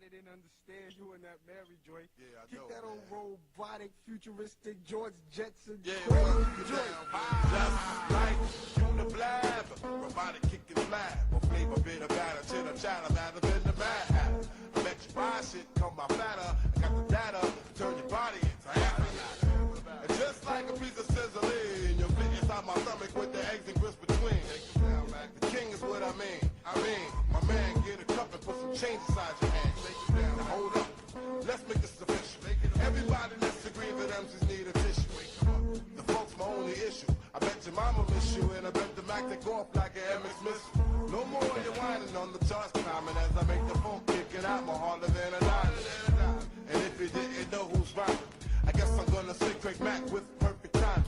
they didn't understand you and that Mary joint. Yeah, I Kick know, that man. old robotic, futuristic George Jetson Yeah, crazy get joint. down, just like you the blab. Robotic kicking flab. Or flavor bit of batter, chitter chatter, batter than the mad hatter. I bet you buy shit, come my fatter. I got the data, turn your body into hatter. And just like a piece of sizzling, you'll fit inside my stomach with the eggs and grits between. The king is what I mean. My man, get a cup and put some change inside your hand. Now hold up, let's make this official. Everybody let's agree that MCs need a tissue. The folks my only issue. I bet your mama miss you, and I bet the Mac take off like an MX missile. No more you whining on the charts climbing as I make the phone kicking out more harder than a diamond. And if you didn't know who's rhyming, I guess I'm gonna say Craig Mack with perfect timing.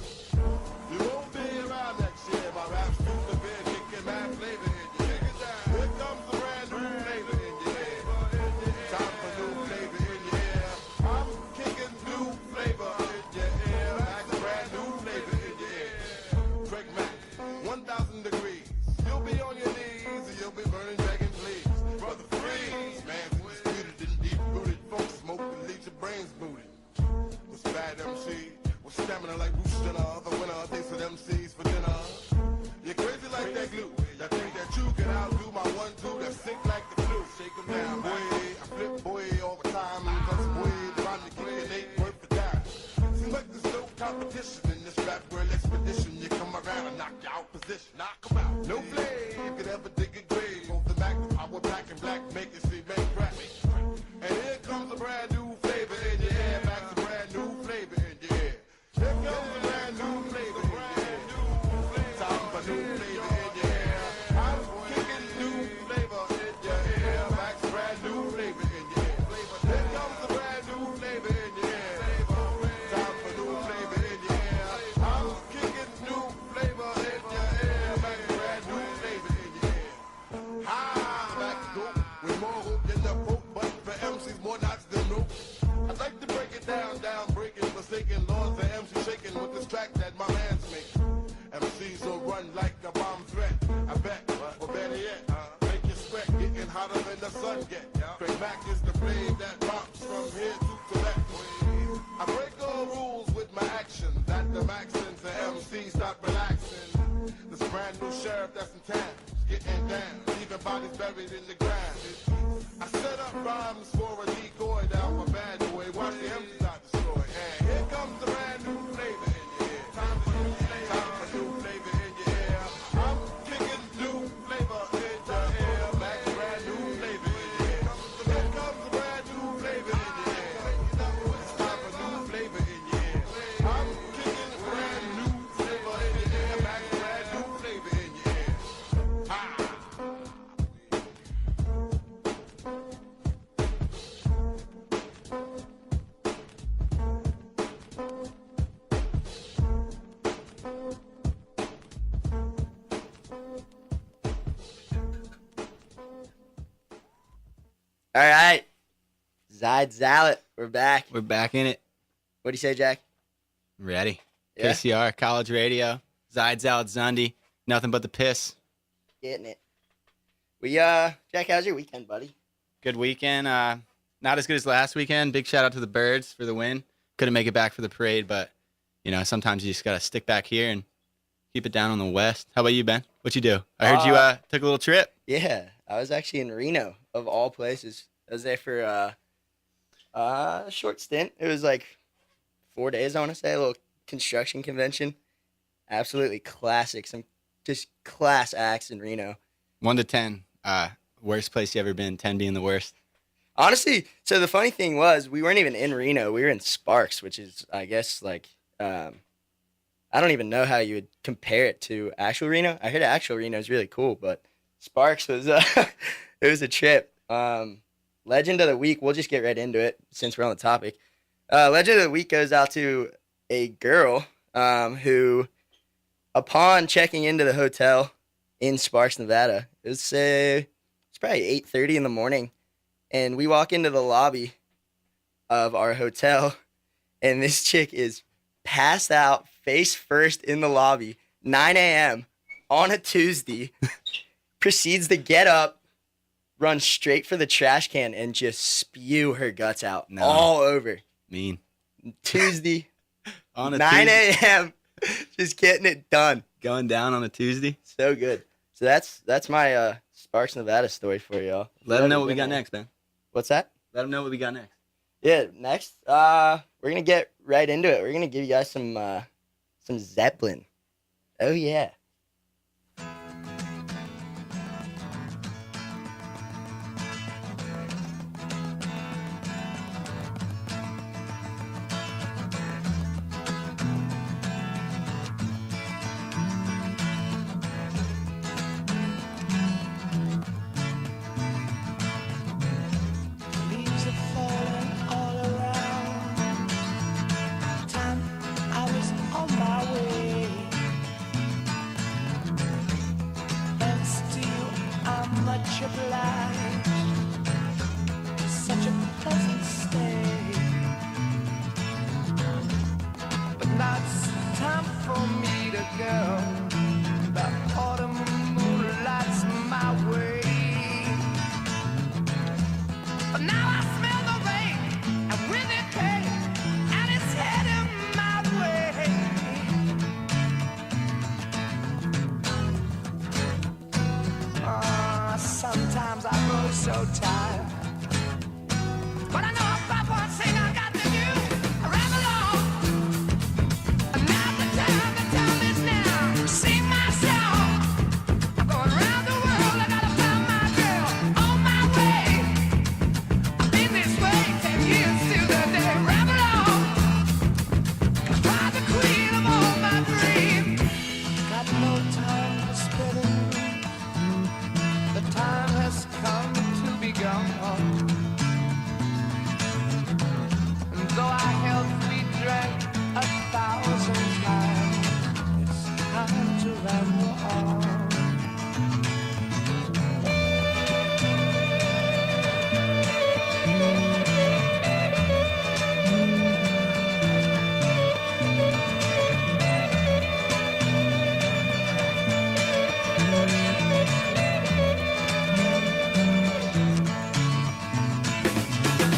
You won't be around next year. My rap's through the bed, kicking mad flavor in your head. Here comes a brand new flavor in your head. Time for new flavor in your ear. I'm kicking new flavor in your ear. Like a brand new flavor in your ear. Craig Mack, 1,000 degrees. You'll be on your knees and you'll be burning dragon fleas. Brother freeze, man, disputed and deep-rooted. Folks smoking, leave your brains booted. Was bad MC, with stamina like Bruce Jenner. The winner thanks to them MCs for dinner. You're crazy like that glue. That think that you can outdo my 1-2 that sick like the flu. Shake 'em down, boy. I flip, boy, all the time. Cause boy, trying to kick an 8 worth for time. Seems like there's no competition in this rap world expedition. You come around and knock you out position. Knock 'em out. No flame could ever dig a grave. Off the back, the power pack and black, make it see, make crack. And here comes a brand new flavor in your air. Back's a brand new flavor in your ear. Here comes a brand new flavor in your ear. Time for new flavor in your ear. I'm kicking new flavor in your ear. Back's a brand new flavor in your ear. Here comes a brand new flavor in your ear. Time for new flavor in your ear. I'm kicking new flavor in your ear. Back's a brand new flavor in your ear. Back to go with more hope than the Pope, but for MCs more knots than no. I'd like to break it down, breaking, forsaken laws of MC shaking with this track that my man's making. MCs will run like a bomb threat. I bet, or better yet, make you sweat, getting hotter than the sun get. Craig Mack is the blade that romps from here to Tibet. I break all rules with my actions. At the maxins, the MC stop relaxing. This brand new sheriff that's in town, getting down, leaving bodies buried in the ground. I set up rhymes for a decoy down my bad boy. Watch the MCs not destroy. And here comes the brand new flavor in your ear. Time for new flavor in your ear. I'm kicking new flavor in your ear. Back brand new flavor in your ear. Here comes the brand new flavor in your ear. It's time for new flavor in your ear. I'm kicking brand new flavor in your ear. Back brand new flavor in your ear. Ha! All right. Zide Zalad. We're back. We're back in it. What do you say, Jack? Ready. Yeah? KCR, College Radio, Zide Zalad Zundy, nothing but the piss. Getting it. Jack, how's your weekend, buddy? Good weekend. Not as good as last weekend. Big shout out to the Birds for the win. Couldn't make it back for the parade, but, sometimes you just got to stick back here and keep it down on the West. How about you, Ben? What'd you do? I heard you took a little trip. Yeah, I was actually in Reno, of all places. I was there for a short stint. It was like 4 days, I want to say, a little construction convention. Absolutely classic. Some just class acts in Reno. 1 to 10. Worst place you ever been, 10 being the worst. Honestly, so the funny thing was, we weren't even in Reno. We were in Sparks, which is, I guess, like, I don't even know how you would compare it to actual Reno. I heard actual Reno is really cool, but Sparks was, it was a trip. Legend of the week, we'll just get right into it since we're on the topic. Legend of the week goes out to a girl who, upon checking into the hotel in Sparks, Nevada, it's probably 8:30 in the morning, and we walk into the lobby of our hotel, and this chick is passed out face first in the lobby, 9 a.m. on a Tuesday, proceeds to get up, run straight for the trash can and just spew her guts out No. all over. Mean. Tuesday, On a 9 Tuesday, a.m., just getting it done. going down on a Tuesday. So good. So that's my Sparks Nevada story for y'all. Let them know what we got next, man. What's that? Let them know what we got next. Yeah, next, we're gonna get right into it. We're gonna give you guys some Zeppelin. Oh yeah. Leaves are falling all around. Time I was on my way. Thanks to you, I'm much obliged. Such a pleasant stay. But now it's time for me to go. The autumn moonlights my way. But now I smell the rain, and with it came, and it's heading my way. Sometimes I grow so tired, but I know about one thing I got to do. I ramble on, and now the time is now. Sing my song. I'm going around the world. I gotta find my girl on my way. Been this way 10 years to the day. Ramble on, find the queen of all my dreams. Got no time for spinning. The time has come to be gone. And though I held sweet drink 1,000 times, it's time to ramble on.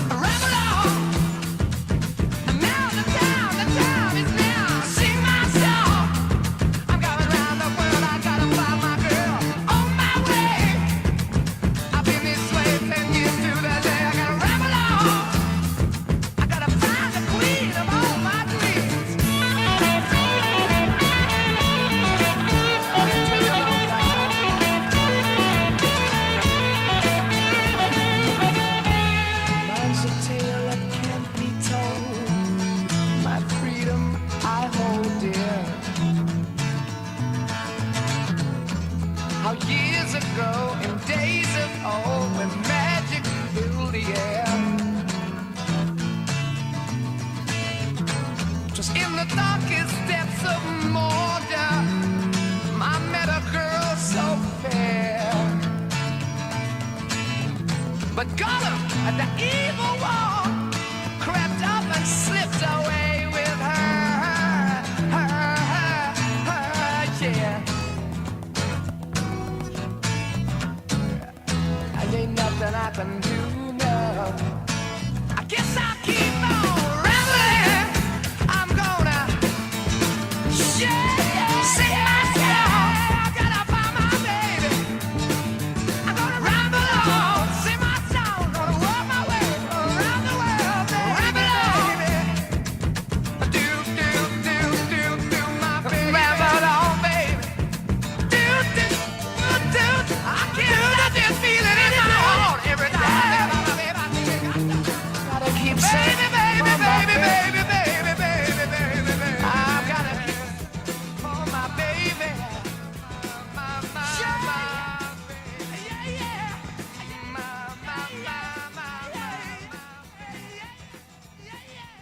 Ramble on, and now the time is now. Sing my song. I'm going round the world. I gotta find my girl on my way. I've been this way 10 years to the day. I gotta ramble on. I gotta find the queen of all my dreams. Mine's a tale that can't be told. My freedom I hold dear. How years ago, in days of old, when magic filled the air, 'twas in the darkest depths of Mordor I met a girl so fair. But Gollum, the evil one, crept up and slipped away with her, yeah. And ain't nothing I can do now. I guess I'll keep on rambling. I'm gonna sing my song. I gotta find my baby. I'm gonna ramble on, sing my song, gonna walk my way around the world, baby. Ramble on, do my baby. Ramble on, baby. Do. I can't stop this feeling in my heart every time. Gotta keep singing, baby. I've gotta keep for my baby. My baby. Yeah.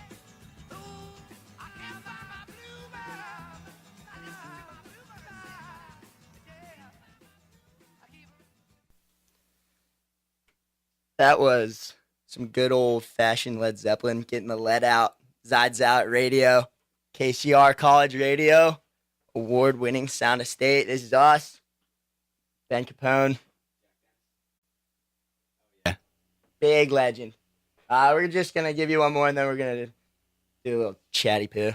Ooh, I can't find my bluebird. I listen to my bluebird. Yeah. That was some good old fashioned Led Zeppelin, getting the lead out. Zide Zalad Radio, KCR College Radio, award winning Sound of State. This is us, Ben Capone. Big legend. We're just going to give you one more, and then we're going to do a little chatty poo.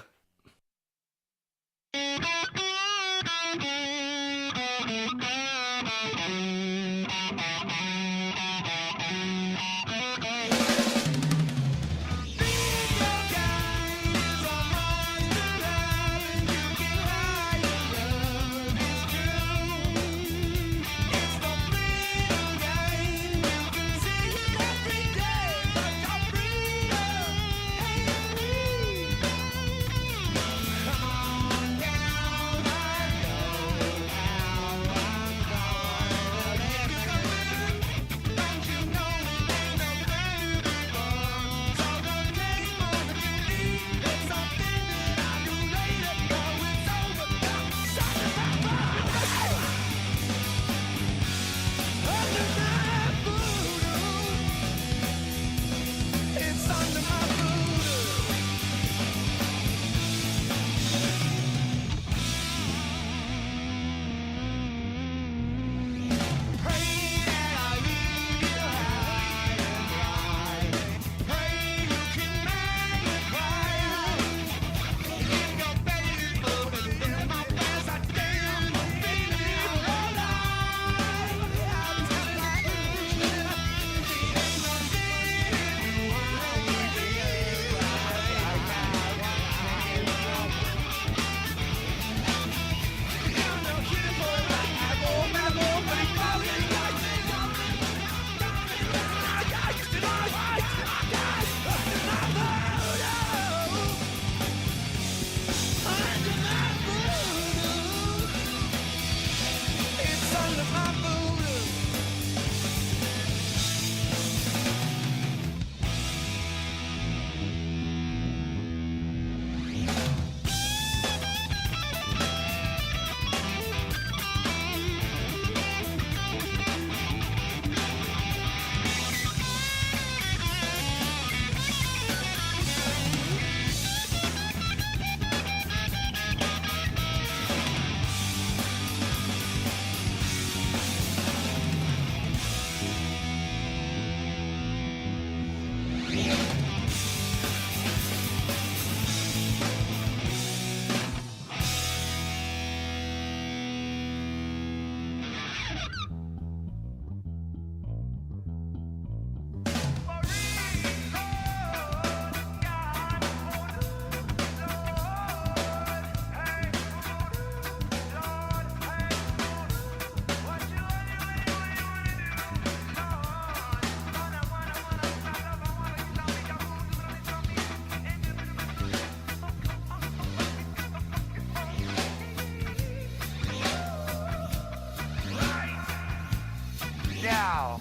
Now.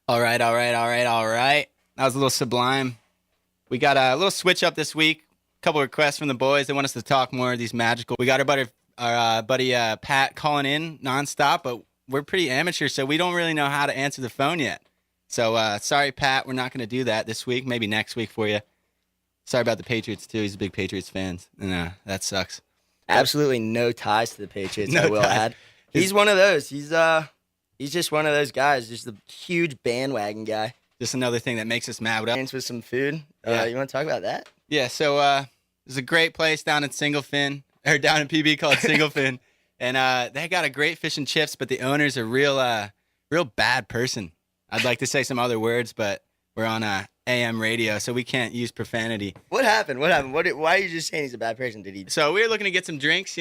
All right. That was a little sublime. We got a little switch up this week. A couple requests from the boys. They want us to talk more of these magical. We got our buddy Pat calling in nonstop, but we're pretty amateur, so we don't really know how to answer the phone yet. So sorry, Pat, we're not going to do that this week. Maybe next week for you. Sorry about the Patriots, too. He's a big Patriots fan, and that sucks. Absolutely no ties to the Patriots, No I will ties. add. He's one of those. He's just one of those guys, just a huge bandwagon guy. Just another thing that makes us mad. Experience with some food. Yeah. You want to talk about that? Yeah, so there's a great place down in Singlefin, or down in PB called Singlefin, and they got a great fish and chips, but the owner's a real bad person. I'd like to say some other words, but we're on AM radio, so we can't use profanity. What happened? Why are you just saying he's a bad person? Did he? So we were looking to get some drinks,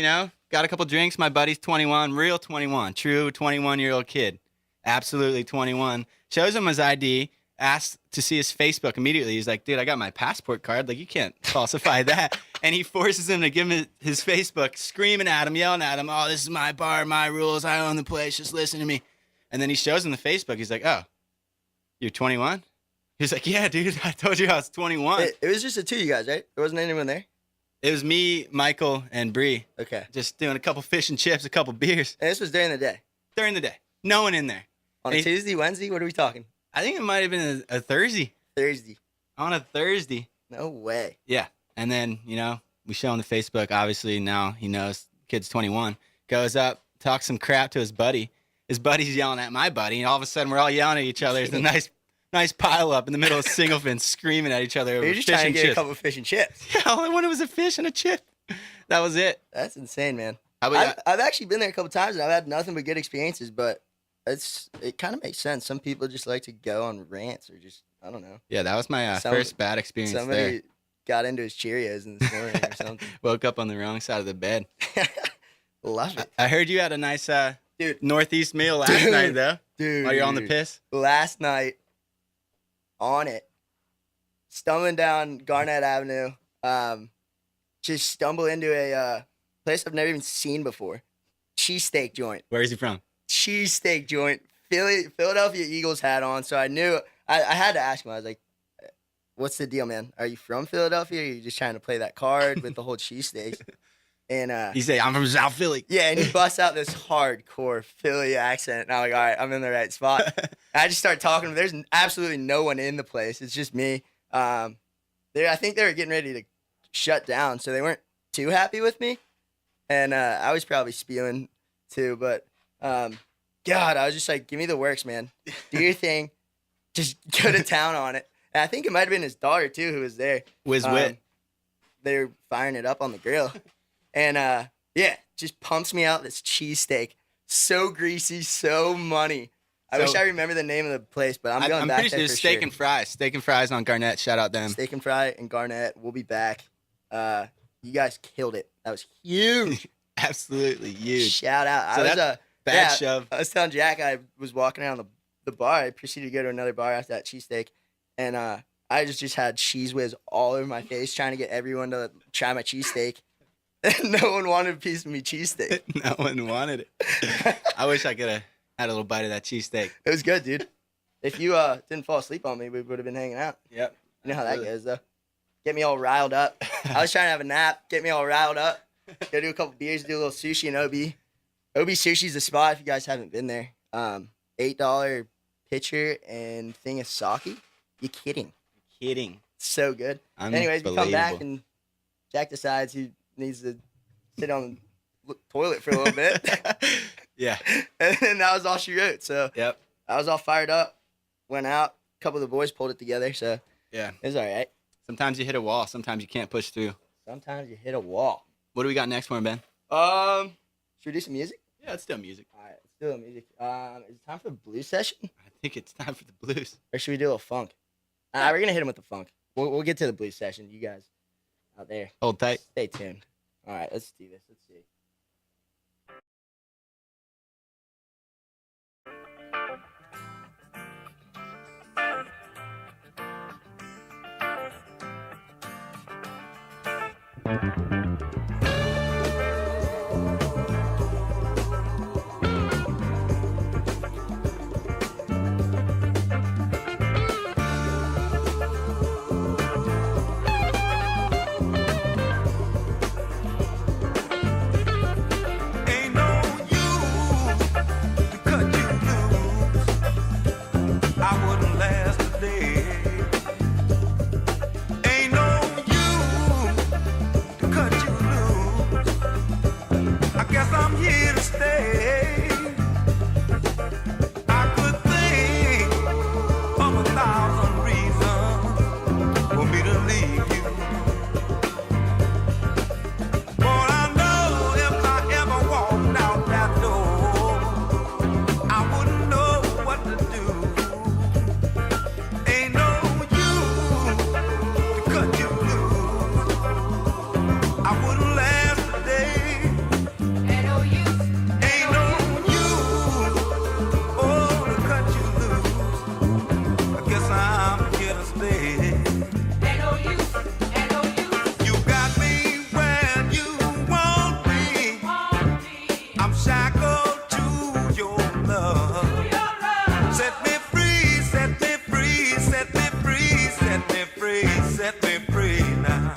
Got a couple drinks. My buddy's 21, real 21, true 21-year-old kid. Absolutely 21. Shows him his ID, asked to see his Facebook immediately. He's like, dude, I got my passport card. Like, you can't falsify that. And he forces him to give him his Facebook, screaming at him, yelling at him, oh, this is my bar, my rules. I own the place. Just listen to me. And then he shows him the Facebook. He's like, oh, you're 21? He's like, yeah, dude, I told you I was 21. It was just the two of you guys, right? There wasn't anyone there? It was me, Michael, and Bree. Okay. Just doing a couple fish and chips, a couple beers And this was during the day? during the day. No one in there. On a Tuesday, Wednesday? What are we talking? I think it might have been a Thursday. Thursday. On a Thursday. No way. Yeah. And then, we show him the Facebook. Obviously, now he knows kid's 21, goes up, talks some crap to his buddy. His buddy's yelling at my buddy, and all of a sudden we're all yelling at each other. It's a nice pile up in the middle of single fin, screaming at each other over You're just fish trying and to get chips. a couple of fish and chips. Yeah, all I wanted was a fish and a chip. That was it. That's insane, man. How about you? I've actually been there a couple times, and I've had nothing but good experiences, but it kind of makes sense. Some people just like to go on rants or just, I don't know. Yeah, that was my first bad experience Somebody there. got into his Cheerios in this morning or something. Woke up on the wrong side of the bed. Love it. I heard you had a nice Dude. Northeast meal last night, though. Dude. While you're on the piss. Last night, on it, stumbling down Garnett Avenue, just stumble into a place I've never even seen before. Cheesesteak joint. Where is he from? Cheesesteak joint. Philadelphia Eagles hat on, so I knew I had to ask him. I was like, "What's the deal, man? Are you from Philadelphia? Or are you just trying to play that card with the whole cheesesteaks?" And He said, I'm from South Philly. yeah, and he busts out this hardcore Philly accent, and I'm like, "All right, I'm in the right spot." And I just start talking to him. There's absolutely no one in the place. It's just me. I think they were getting ready to shut down, so they weren't too happy with me. And I was probably spewing too, but God, I was just like, give me the works, man. Do your thing. Just go to town on it. And I think it might have been his daughter too who was there. Whiz wit. They were firing it up on the grill. And yeah, just pumps me out this cheesesteak. So greasy, so money. I wish I remember the name of the place, but I'm going back pretty there sure for it's Steak sure. and Fries. Steak and Fries on Garnett. Shout out them. Steak and Fry and Garnett. We'll be back. You guys killed it. That was huge. Absolutely huge. Shout out. So I was that's bad yeah, shove. I was telling Jack I was walking around the bar. I proceeded to go to another bar after that cheesesteak, and I just had cheese whiz all over my face, trying to get everyone to try my cheesesteak. And no one wanted a piece of me cheesesteak. No one wanted it. I wish I could have had a little bite of that cheesesteak. It was good, dude. If you didn't fall asleep on me, we would have been hanging out. Yep. You know how that goes, though. Get me all riled up. I was trying to have a nap. Get me all riled up. Go do a couple beers, do a little sushi in OB. OB Sushi's the spot if you guys haven't been there. $8 pitcher and thing of sake. You kidding? Kidding. So good. Anyways, we come back Unbelievable. and Jack decides he needs to sit on the toilet for a little bit. Yeah. And then that was all she wrote. So Yep. I was all fired up. Went out. A couple of the boys pulled it together. So Yeah. it was all right. Sometimes you hit a wall. Sometimes you can't push through. Sometimes you hit a wall. What do we got next for him, Ben? Should we do some music? Yeah, it's still music. All right, let's do the music. Is it time for the blues session? I think it's time for the blues. Or should we do a little funk? We're going to hit him with the funk. We'll get to the blues session. You guys out there, Hold tight. stay tuned. All right, let's do this. Let's see. Ain't no use to cut you loose. I wouldn't last a day. Ain't no use to cut you loose. I guess I'm here to stay. I could think of 1,000 reasons for me to leave you. But I know if I ever walked out that door, I wouldn't know what to do. Ain't no use to cut you loose. I wouldn't last a day. Ain't no use, oh, to cut you loose. I guess I'm here to stay. You got me where you want me. I'm shackled to your love. Set me free, set me free, set me free, set me free, set me free now.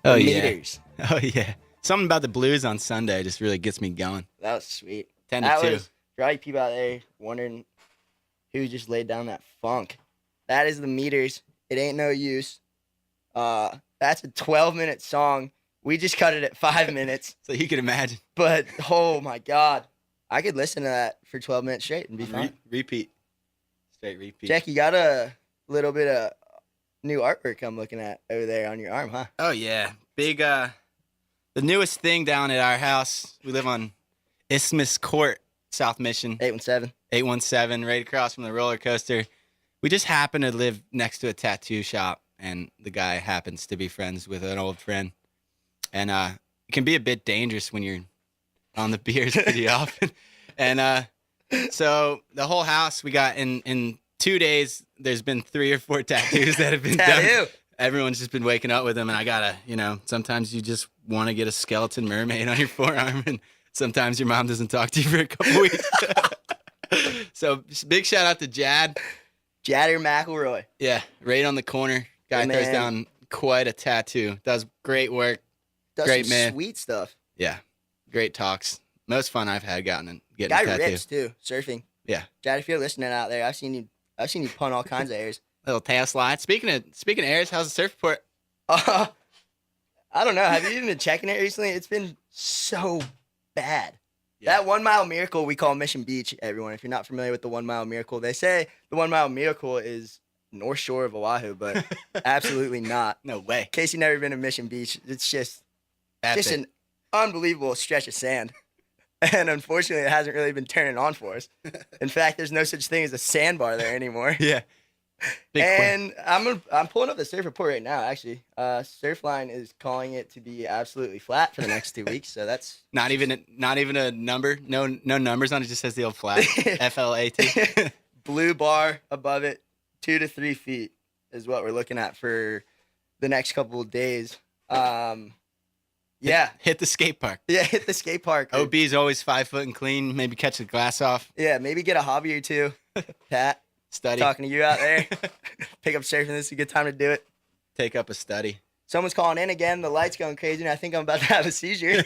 Oh, The yeah. Meters. Oh, yeah. Something about the blues on Sunday just really gets me going. That was sweet. 10 to That 2. was, for all you people out there wondering who just laid down that funk, that is The Meters. It ain't no use. That's a 12-minute song. We just cut it at 5 minutes. So you can imagine. But, oh, my God. I could listen to that for 12 minutes straight and be fine. Repeat. Straight repeat. Jack, you got a little bit of new artwork I'm looking at over there on your arm, huh? Oh, yeah. Big, the newest thing down at our house, we live on Isthmus Court, South Mission. 817. 817, right across from the roller coaster. We just happen to live next to a tattoo shop, and the guy happens to be friends with an old friend. And it can be a bit dangerous when you're on the beers pretty often. And so the whole house, we got in 2 days, there's been 3 or 4 tattoos that have been done. Everyone's just been waking up with them, and I gotta, sometimes you just want to get a skeleton mermaid on your forearm, and sometimes your mom doesn't talk to you for a couple weeks. So big shout out to Jadder McElroy. Yeah, right on the corner. Guy throws down quite a tattoo. Does great work. Does Great some man. sweet stuff. Yeah, great talks. Most fun I've had getting Guy a tattoo. rips too, surfing. Yeah, Jad, if you're listening out there, I've seen you punt all kinds of airs. little tail slide. Speaking of airs, how's the surf report? I don't know. Have you even been checking it recently? It's been so bad. Yeah. That 1 mile miracle we call Mission Beach, everyone. If you're not familiar with the 1 mile miracle, they say the 1 mile miracle is North Shore of Oahu, but absolutely not. No way. In case you've never been to Mission Beach, it's just an unbelievable stretch of sand. And unfortunately, it hasn't really been turning on for us. In fact, there's no such thing as a sandbar there anymore. Yeah. And I'm pulling up the surf report right now, actually. Surfline is calling it to be absolutely flat for the next 2 weeks, so that's Not even a number. No numbers on it. Just says the old flat. FLAT. blue bar above it, 2 to 3 feet is what we're looking at for the next couple of days. Yeah. Hit the skate park. Yeah, hit the skate park. OB is always 5 foot and clean. Maybe catch the glass off. Yeah, maybe get a hobby or two. Pat, Study. talking to you out there. Pick up surfing. This is a good time to do it. Take up a study. Someone's calling in again. The light's going crazy, and I think I'm about to have a seizure.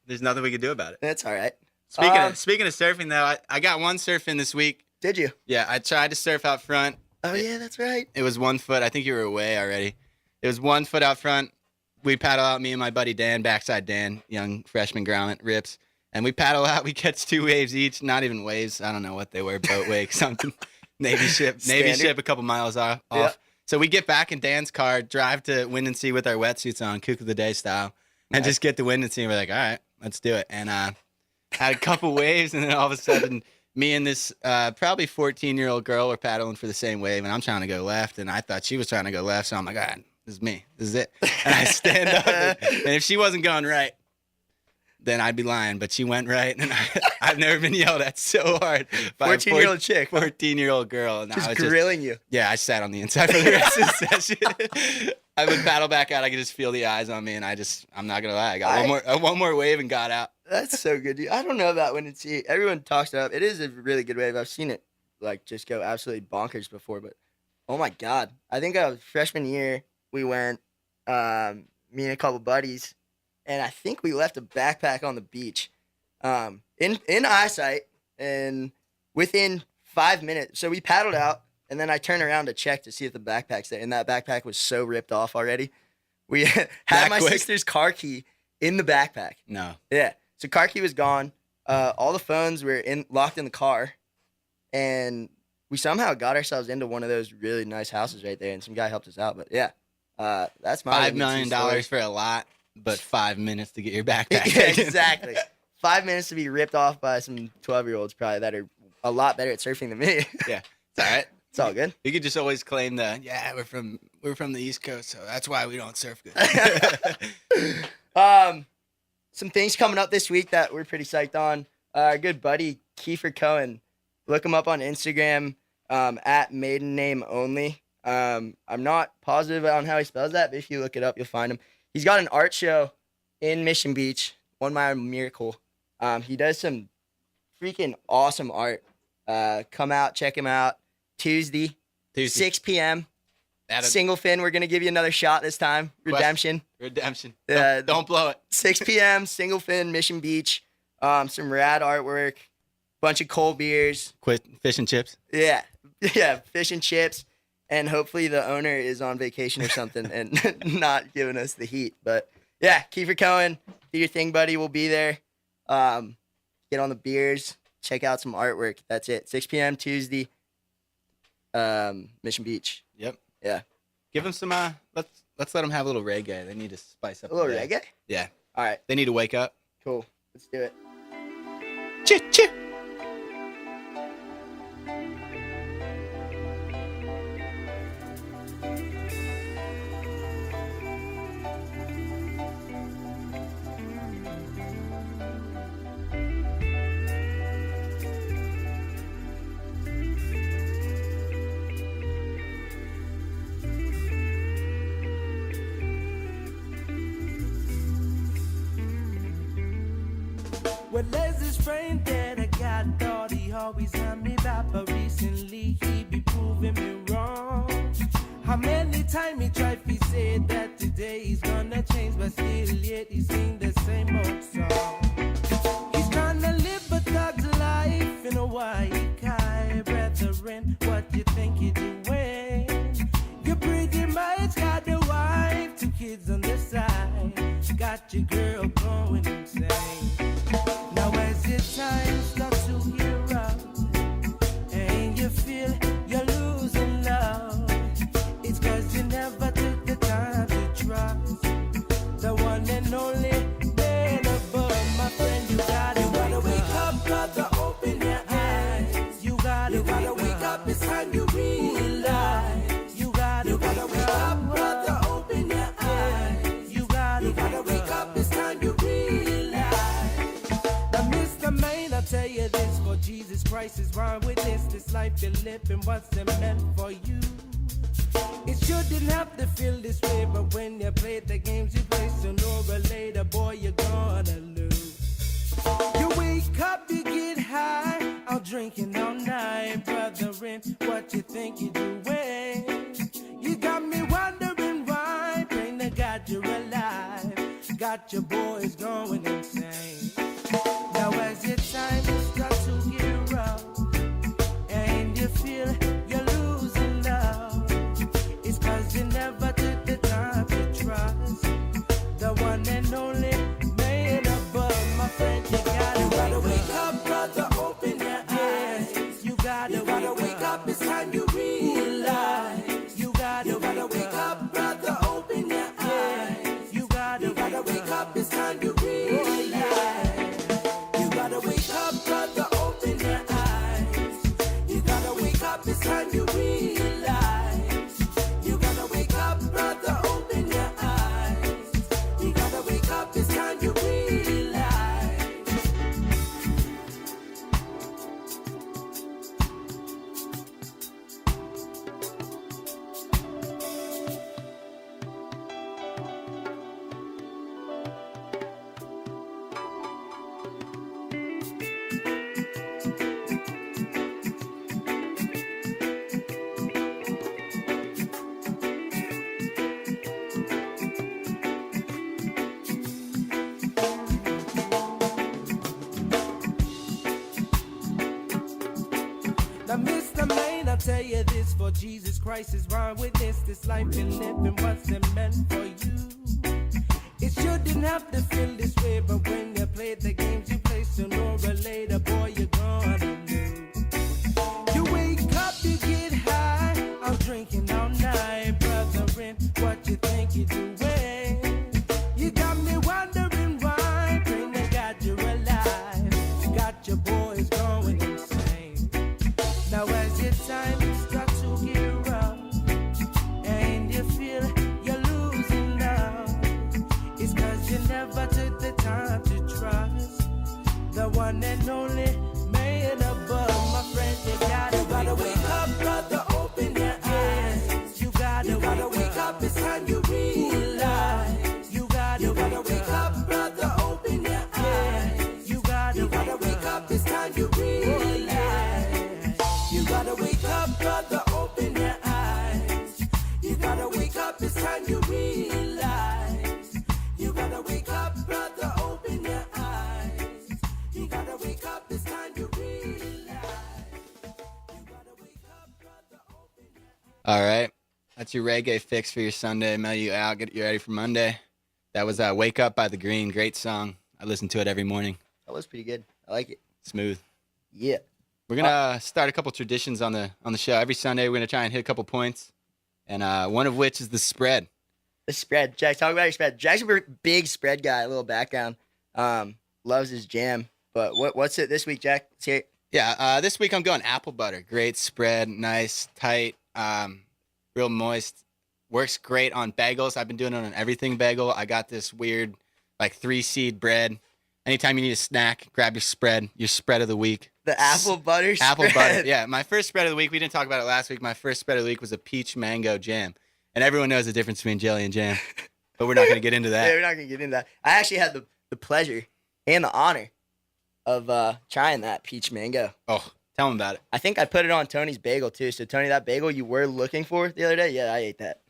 There's nothing we can do about it. That's all right. Speaking of surfing, though, I got one surf in this week. Did you? Yeah, I tried to surf out front. Oh, yeah, that's right. It was 1 foot. I think you were away already. It was 1 foot out front. We paddle out, me and my buddy Dan, backside Dan, young freshman grommet, rips. And we paddle out. We catch 2 waves each. Not even waves. I don't know what they were. Boat wake, something. Navy ship, a couple miles off. Yeah. So we get back in Dan's car, drive to Wind and Sea with our wetsuits on, Kook of the Day style, and just get to Wind and Sea. And we're like, all right, let's do it. And had a couple waves, and then all of a sudden, me and this probably 14-year-old girl were paddling for the same wave, and I'm trying to go left, and I thought she was trying to go left, so I'm like, all right, this is me. This is it. And I stand up, and if she wasn't going right, then I'd be lying. But she went right, and I've never been yelled at so hard by 14-year-old chick. 14-year-old girl. And Just I was grilling you. Yeah, I sat on the inside for the rest of the session. I would paddle back out. I could just feel the eyes on me, and I'm not going to lie. I got one more wave and got out. That's so good, dude. I don't know about Wind and Sea. Everyone talks it up. It is a really good wave. I've seen it just go absolutely bonkers before, but oh my God. I think freshman year, we went, me and a couple buddies, and I think we left a backpack on the beach in eyesight, and within 5 minutes. So we paddled out, and then I turned around to check to see if the backpack's there, and that backpack was so ripped off already. We had my sister's car key in the backpack. No. Yeah. So car key was gone. All the phones were locked in the car, and we somehow got ourselves into one of those really nice houses right there, and some guy helped us out. But yeah, that's my $5 million for a lot, but 5 minutes to get your backpack. Yeah, exactly. 5 minutes to be ripped off by some 12-year-olds probably that are a lot better at surfing than me. Yeah, it's all right. It's all good. You could just always claim we're from the East Coast, so that's why we don't surf good. Some things coming up this week that we're pretty psyched on. Our good buddy Kiefer Cohen, look him up on Instagram at maiden name only. I'm not positive on how he spells that, but if you look it up, you'll find him. He's got an art show in Mission Beach, 1 Mile Miracle. He does some freaking awesome art. Come out, check him out. Tuesday. 6 p.m. Single fin, we're going to give you another shot this time. Redemption. Redemption. Yeah. Don't blow it. 6 p.m., single fin, Mission Beach. Some rad artwork. Bunch of cold beers. Quit fish and chips. Yeah. Yeah, fish and chips. And hopefully the owner is on vacation or something and not giving us the heat. But, yeah, keep it going. Do your thing, buddy. We'll be there. Get on the beers. Check out some artwork. That's it. 6 p.m. Tuesday. Mission Beach. Yep. Yeah. Give them some. Let's let them have a little reggae. They need to spice up. A little the day. reggae? Yeah. All right. They need to wake up. Cool. Let's do it. Choo choo. Well, there's this friend that I got, thought he always had me back, but recently he be proving me wrong. How many times he tried, he said that today he's gonna change, but still yet he sing the same old song. He's trying to live a thug's life in a white guy, brethren, what you think you're doing? You pretty much got a wife, 2 kids on the side, got your girl going insane. Now as your time starts to hear up and you feel you're losing love, it's cause you never took the time to trust the one and only man above. My friend, you gotta wake up, brother, open your eyes. You gotta wake up, it's time you realize. You gotta wake up, brother, open your eyes. You gotta wake up, it's time you realize. I tell you this, for Jesus Christ is my witness. This life you're living, what's it meant for you? It shouldn't have to feel this way, but when you play the games you play, sooner or later, boy, you're gonna lose. You wake up, you get high, out drinking all night, brethren, what you think you're doing? You got me wondering why, praying to God you're alive, got your boys going insane. Now as your time starts to get rough and you feel you're losing love, it's cause you never took the time to trust the one and only man above. My friend, you gotta wake up, brother, open your eyes. You gotta wake up, it's time you realize. You gotta wake up, brother, open your eyes. You gotta wake up, it's time you realize. Wake up, brother, open your eyes. You gotta wake up, it's time you realize. You gotta wake up, brother, open your eyes. You gotta wake up, it's time you realize. Now, Mr. Main, I'll tell you this, for Jesus Christ is my witness. This life you're living, what's it meant for you? It shouldn't have to feel this way, but when you play the games you play, sooner or later, boy, you're gonna lose. You wake up, you get high, I'm drinking all night, brethren, what you think you're doing? You got me wondering why, praying to God you're alive, got your boys going insane. Now as your time starts to get rough and you feel you're losing love, it's cause you never took the time to trust the one that All right. That's your reggae fix for your Sunday. Mail you out. Get you ready for Monday. That was Wake Up by The Green. Great song. I listen to it every morning. That was pretty good. I like it. Smooth. Yeah. We're going to start a couple traditions on the show. Every Sunday, we're going to try and hit a couple points, and one of which is the spread. The spread. Jack, talk about your spread. Jack's a big spread guy, a little background. Loves his jam. But what's it this week, Jack? Let's hear it. Yeah, this week I'm going apple butter. Great spread, nice, tight, real moist. Works great on bagels. I've been doing it on everything bagel. I got this weird, like 3-seed bread. Anytime you need a snack, grab your spread of the week. The apple butter spread. Apple butter, yeah. My first spread of the week, we didn't talk about it last week. My first spread of the week was a peach mango jam. And everyone knows the difference between jelly and jam. But we're not going to get into that. Yeah, we're not going to get into that. I actually had the pleasure and the honor of trying that peach mango. Oh, tell them about it. I think I put it on Tony's bagel, too. So, Tony, that bagel you were looking for the other day, yeah, I ate that.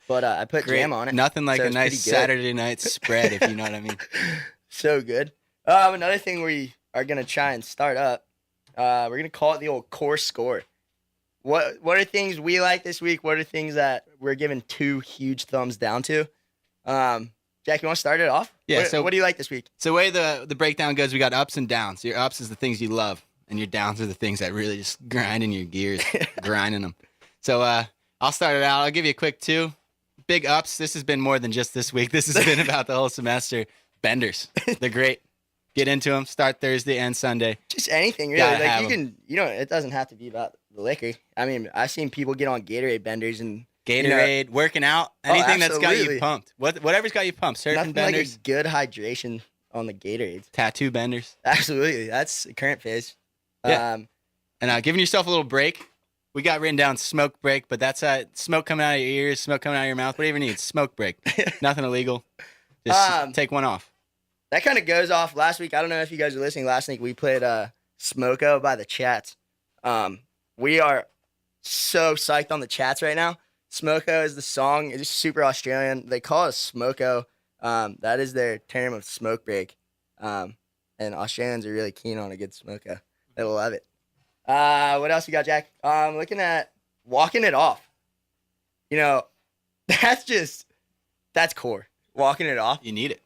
But I put jam on it. Nothing like so a nice Saturday night spread, if you know what I mean. So good. Another thing we are going to try and start up, we're going to call it the old core score. What are things we like this week? What are things that we're giving 2 huge thumbs down to? Jack, you want to start it off? Yeah. What do you like this week? So the way the breakdown goes, we got ups and downs. Your ups is the things you love, and your downs are the things that really just grind in your gears, grinding them. So I'll start it out. I'll give you a quick 2. Big ups. This has been more than just this week. This has been about the whole semester. Benders. They're great. Get into them. Start Thursday and Sunday. Just anything, really. Gotta Like have you can, it doesn't have to be about the liquor. I mean, I've seen people get on Gatorade benders and Gatorade, working out, anything that's got you absolutely. pumped. Whatever's got you pumped. Surfing nothing benders, like a good hydration on the Gatorades. tattoo benders. Absolutely, that's the current phase. Yeah. And giving yourself a little break. We got written down smoke break, but that's smoke coming out of your ears, smoke coming out of your mouth, whatever you need. Smoke break. Nothing illegal. Just take one off. That kind of goes off last week. I don't know if you guys are listening. Last week we played Smoko by the Chats. We are so psyched on the Chats right now. Smoko is the song. It's super Australian. They call it Smoko. That is their term of smoke break. And Australians are really keen on a good Smoko. They love it. What else you got, Jack? Looking at walking it off. That's core. Walking it off. You need it.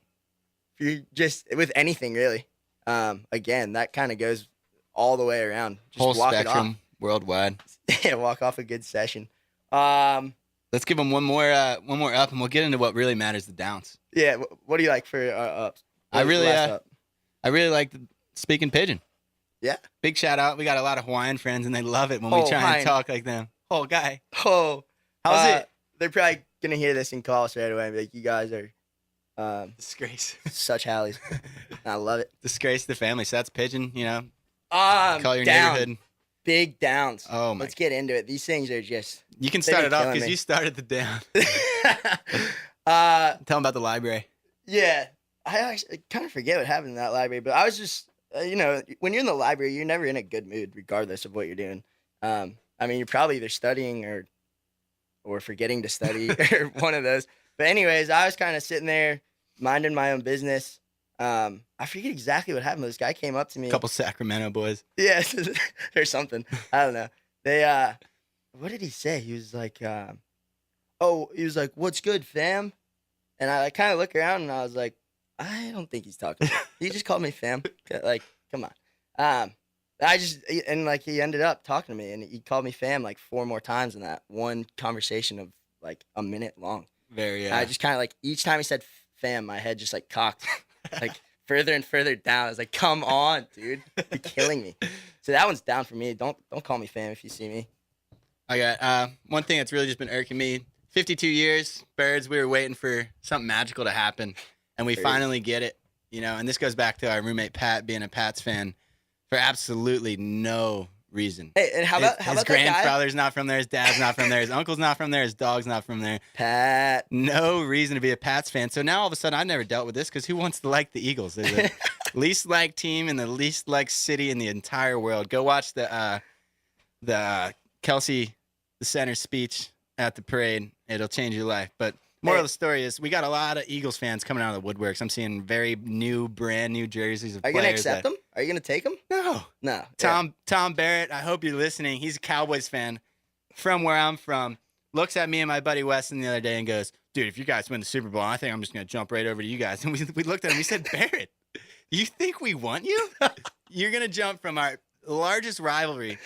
If you're just with anything really. Again, that kind of goes all the way around. Just Whole walk spectrum, worldwide. it off. Yeah, walk off a good session. Let's give them one more up, and we'll get into what really matters, the downs. Yeah. What do you like for ups? I really up? like the speaking pigeon. Yeah. Big shout out. We got a lot of Hawaiian friends, and they love it when we try Hawaiian. and talk like them. Oh, guy. Oh, How's it? They're probably gonna hear this and call us right away and be like, "You guys are Disgrace. such hallies." I love it. Disgrace to the family. So that's pigeon, call your Down. neighborhood. Big downs. Oh, my. Let's get into it. These things are just. You can They've start been it off killing because me. you started the down. uh, Tell them about the library. yeah. I actually kind of forget what happened in that library, but I was just, when you're in the library, you're never in a good mood, regardless of what you're doing. I mean, you're probably either studying or forgetting to study or one of those. But anyways, I was kind of sitting there minding my own business. I forget exactly what happened. This guy came up to me. A couple Sacramento boys. Yes, or something. I don't know. They what did he say? He was like, "What's good, fam?" And I kind of look around and I was like, I don't think he's talking. He just called me fam. Like, come on. He ended up talking to me and he called me fam like 4 more times in that one conversation of like a minute long. Very. I just kind of like each time he said fam, my head just like cocked like further and further down. I was like, come on, dude, you're killing me. So that one's down for me. Don't call me fam if you see me. I got one thing that's really just been irking me. 52 years, Birds, we were waiting for something magical to happen, and we finally get it, and this goes back to our roommate Pat being a Pats fan for absolutely no reason. Hey, and how about his that guy? grandfather's not from there, his dad's not from there, his uncle's not from there, his dog's not from there. Pat. No reason to be a Pats fan. So now all of a sudden I've never dealt with this because who wants to like the Eagles? They're the least liked team and the least liked city in the entire world. Go watch the Kelsey, the center speech at the parade. It'll change your life. But moral of the story is we got a lot of Eagles fans coming out of the woodworks. I'm seeing very brand new jerseys of Are you gonna players. accept them? Are you gonna take them? No. No. Tom Barrett, I hope you're listening. He's a Cowboys fan from where I'm from. looks at me and my buddy Weston the other day and goes, dude, if you guys win the Super Bowl, I think I'm just going to jump right over to you guys. And we looked at him. We said, Barrett, you think we want you? You're going to jump from our largest rivalry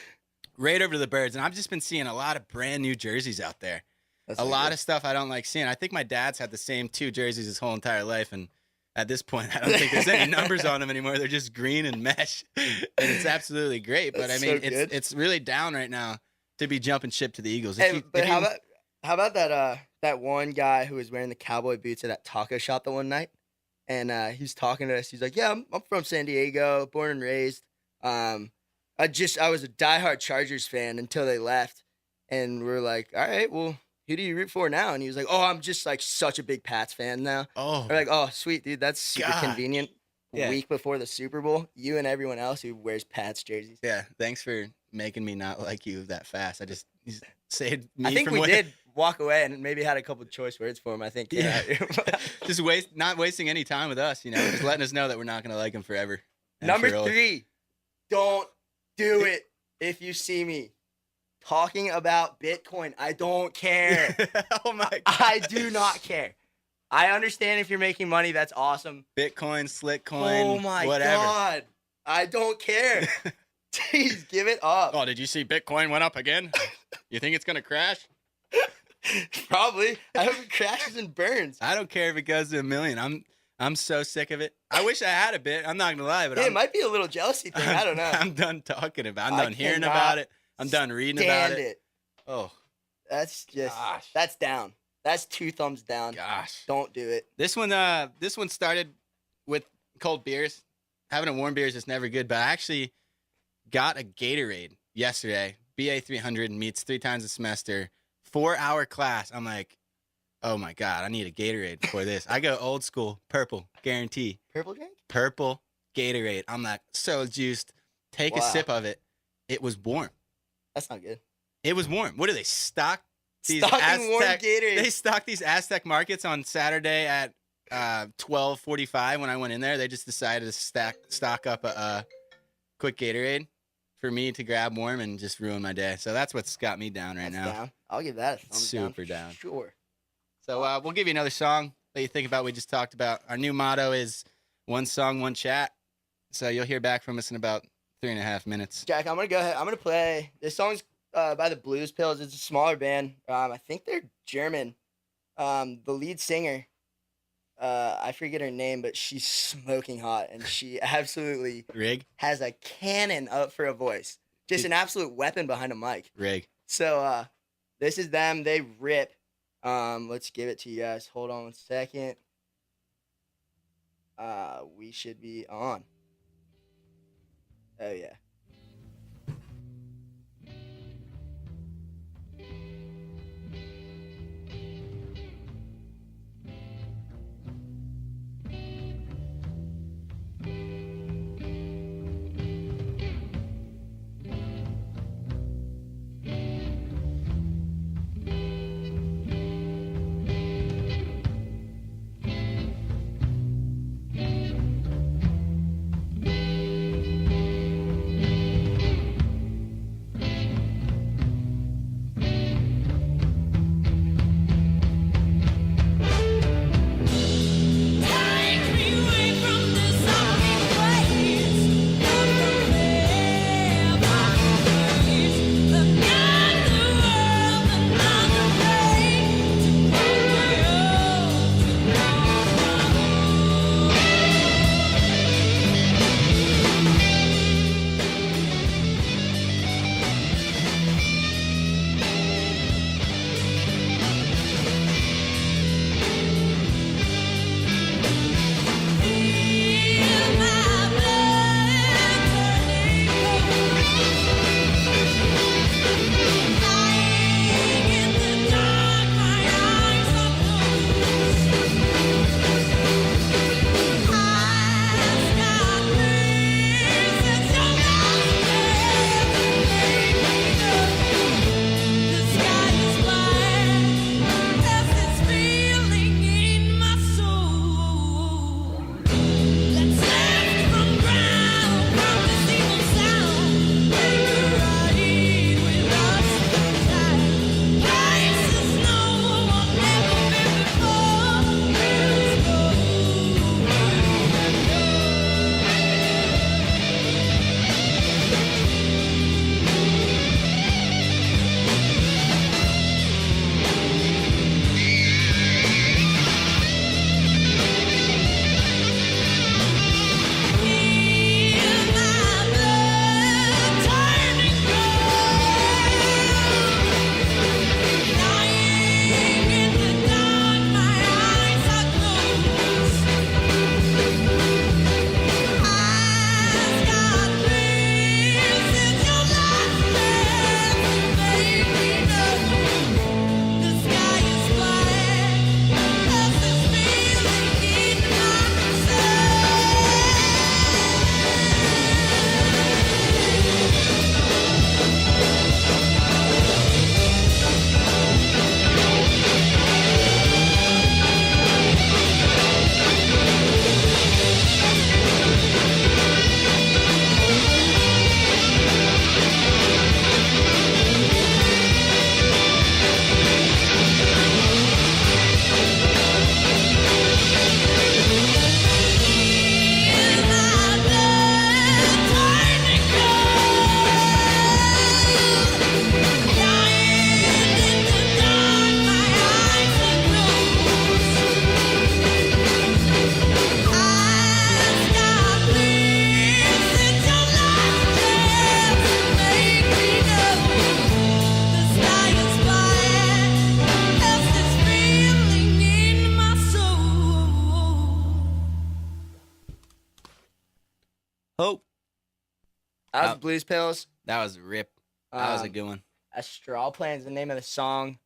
right over to the Birds. And I've just been seeing a lot of brand new jerseys out there. That's A so lot good. of stuff I don't like seeing. I think my dad's had the same 2 jerseys his whole entire life. And at this point, I don't think there's any numbers on them anymore. They're just green and mesh. And it's absolutely great. But, That's I mean, so good. it's really down right now to be jumping ship to the Eagles. Hey, but how about that one guy who was wearing the cowboy boots at that taco shop the one night, and he's talking to us. He's like, "Yeah, I'm from San Diego, born and raised. I was a diehard Chargers fan until they left." And we're like, "All right, well, who do you root for now?" And he was like, "Oh, I'm just like such a big Pats fan now." Oh, We're like, "Oh, sweet, dude, that's super God. convenient." Yeah. Week before the Super Bowl, you and everyone else who wears Pats jerseys. yeah. Thanks for making me not like you that fast. You saved me I think from we what- did walk away and maybe had a couple of choice words for him. I think. Yeah. Just not wasting any time with us, just letting us know that we're not going to like him forever. And Number for always. 3, don't do it if you see me talking about Bitcoin. I don't care. Oh my God. I do not care. I understand if you're making money, that's awesome. Bitcoin, slick coin, Oh my whatever. God. I don't care. Please give it up. Oh, did you see Bitcoin went up again? You think it's going to crash? Probably. I hope it crashes and burns. I don't care if it goes to 1 million. I'm so sick of it. I wish I had a bit. I'm not going to lie, but Hey, it I'm, might be a little jealousy thing. I don't know. I'm done talking about it. I'm I done hearing cannot about it. I'm done reading about Stand it. it. Oh, That's just, Gosh. that's down. That's 2 thumbs down. gosh. Don't do it. This one started with cold beers. Having a warm beer is just never good, but I actually got a Gatorade yesterday. BA 300 meets 3 times a semester, 4-hour class. I'm like, oh my God, I need a Gatorade for this. I go old school, purple, guarantee. Purple drink? Purple Gatorade. I'm like, so juiced. Take a Wow. sip of it. It was warm. That's not good. It was warm. What do they stock? These Stocking warm Aztec- Gatorade. They stock these Aztec markets on Saturday at 12:45. When I went in there, they just decided to stock up a quick Gatorade for me to grab warm and just ruin my day. So that's what's got me down right That's now. down. I'll give that a thumbs Super down. down. Sure. So we'll give you another song that you think about. We just talked about. Our new motto is 1 song, 1 chat. So you'll hear back from us in about 3.5 minutes. Jack, I'm going to go ahead. I'm going to play. This song's by the Blues Pills. It's a smaller band. I think they're German. The lead singer, I forget her name, but she's smoking hot, and she absolutely Rig. has a cannon up for a voice. Just an absolute weapon behind a mic. So this is them. They rip. Let's give it to you guys. Hold on 1 second. We should be on. Oh yeah. Hope. That was Oh. Blues Pills. That was a rip. That was a good one. A Straw Plan is the name of the song.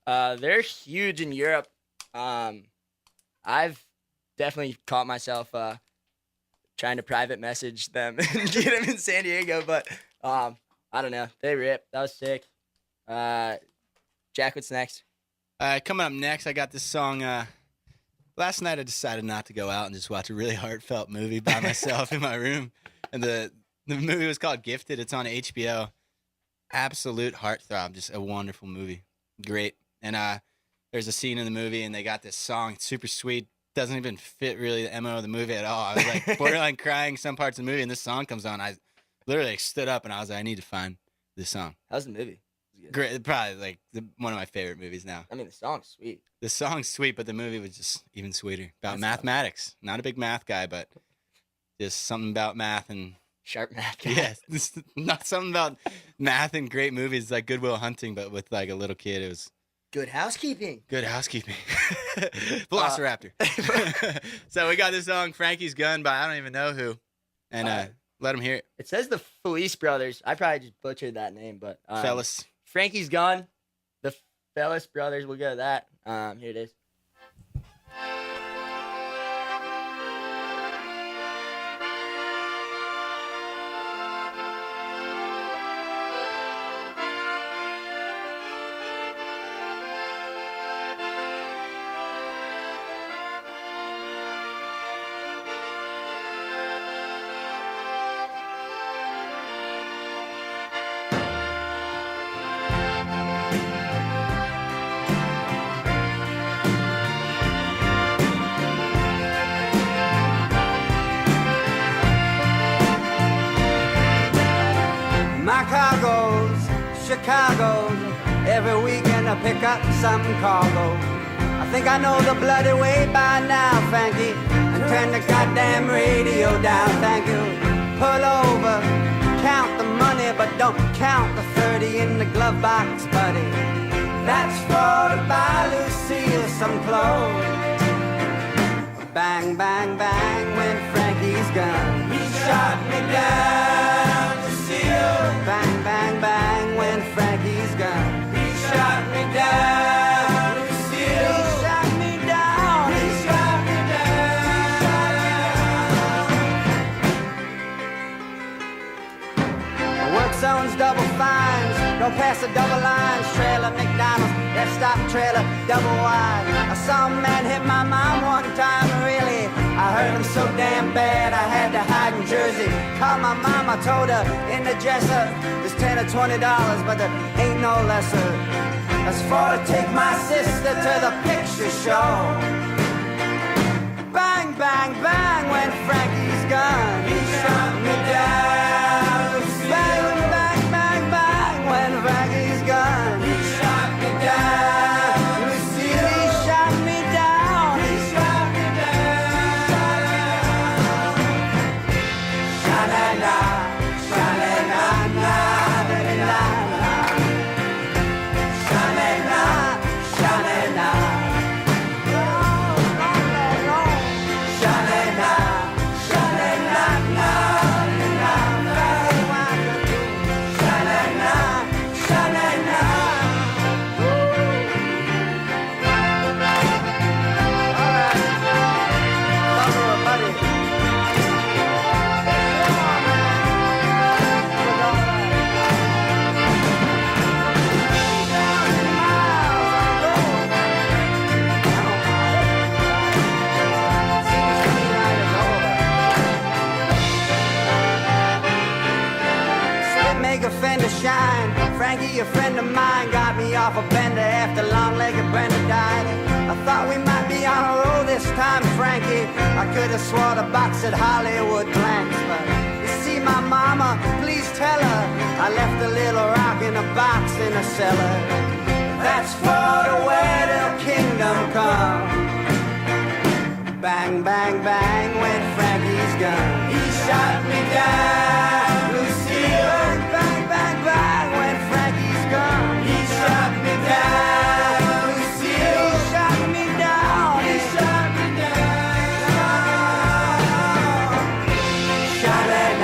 They're huge in Europe. I've definitely caught myself trying to private message them and get them in San Diego, but I don't know. They rip. That was sick. Jack, what's next? Coming up next, I got this song. Last night, I decided not to go out and just watch a really heartfelt movie by myself in my room. And the movie was called Gifted. It's on HBO. Absolute heartthrob. Just a wonderful movie. Great. And there's a scene in the movie, and they got this song. It's super sweet. Doesn't even fit really the MO of the movie at all. I was like borderline crying some parts of the movie, and this song comes on. I literally stood up, and I was like, I need to find this song. How's the movie? Great. Probably like one of my favorite movies now. I mean, the song's sweet. The song's sweet, but the movie was just even sweeter. About That's mathematics. Not a big math guy, but just something about math and Sharp math guy. yes, not something about math and great movies like Good Will Hunting, but with like a little kid, it was Good housekeeping. good housekeeping. Velociraptor. So we got this song, Frankie's Gun, by I don't even know who, and let him hear it, It says the Felice Brothers. I probably just butchered that name, but fellas. Frankie's Gun. The Fellis Brothers. We'll go to that. Here it is. My car goes Chicago. Every weekend I pick up some cargo. I think I know the bloody way by now, Frankie. And turn the goddamn radio down, thank you. Pull over, count the money, but don't count the 30 in the glove box, buddy. That's for to buy Lucille some clothes. Bang, bang, bang, went Frankie's gun. He shot me down, Lucille. Bang, bang, bang, went Frankie's gun. He shot me down, Lucille. He shot me down. He shot me down. Work zones, double fines. Don't pass the double lines. Trailer, McDonald's, left stop trailer, double wide. I saw a man hit my mom one time, really. I hurt him so damn bad I had to hide in Jersey. Called my mom, I told her in the dresser, there's $10 or $20, but there ain't no lesser. That's for to take my sister to the picture show. Bang, bang, bang, went Frankie's gun. He shot me down. Bang, bang, bang, bang, went Frankie's gun. He shot me down. Lucille, he shot me down. He shot me down. Sha-la-la, sha-la-la-la, la-la-la-la. Sha-la-la, sha-la-la. Sha-la-la, sha-la-la-la, la-la-la. Sha-la-la, sha-la-la. Make a fender shine. Frankie, a friend of mine, got me off a bender after long-legged Brenda died. I thought we might be on a roll this time, Frankie. I could have swore the box at Hollywood blanks, but you see my mama, please tell her I left a little rock in a box in a cellar. That's for the where till kingdom come. Bang, bang, bang, went Frankie's gun. He shot me down, Lucille. Bang, bang, bang, went Frankie's gun. He shot me down, Lucille. He shot me down. He shot me down. Sha-la-la.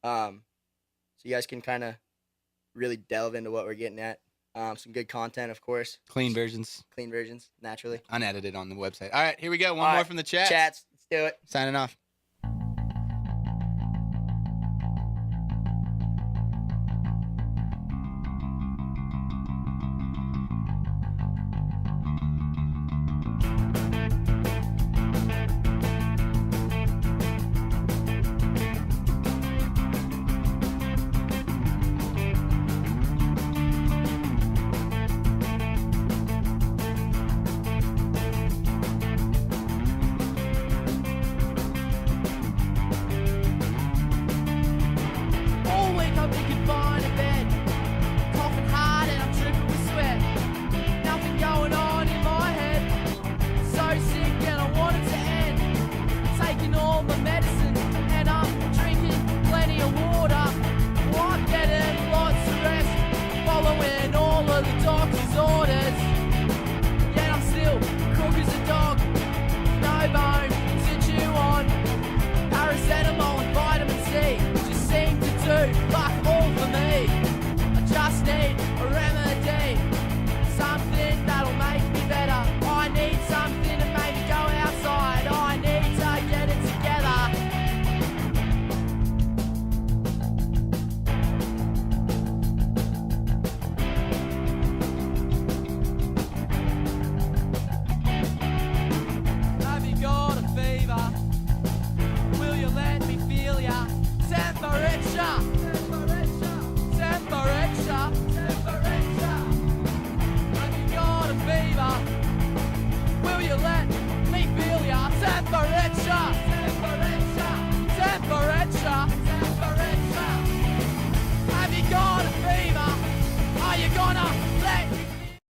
So you guys can kind of really delve into what we're getting at. Some good content, of course. Clean versions, Clean versions, naturally. unedited on the website. All right, here we go. One All more right, from the chat. Chats, let's do it. Signing off.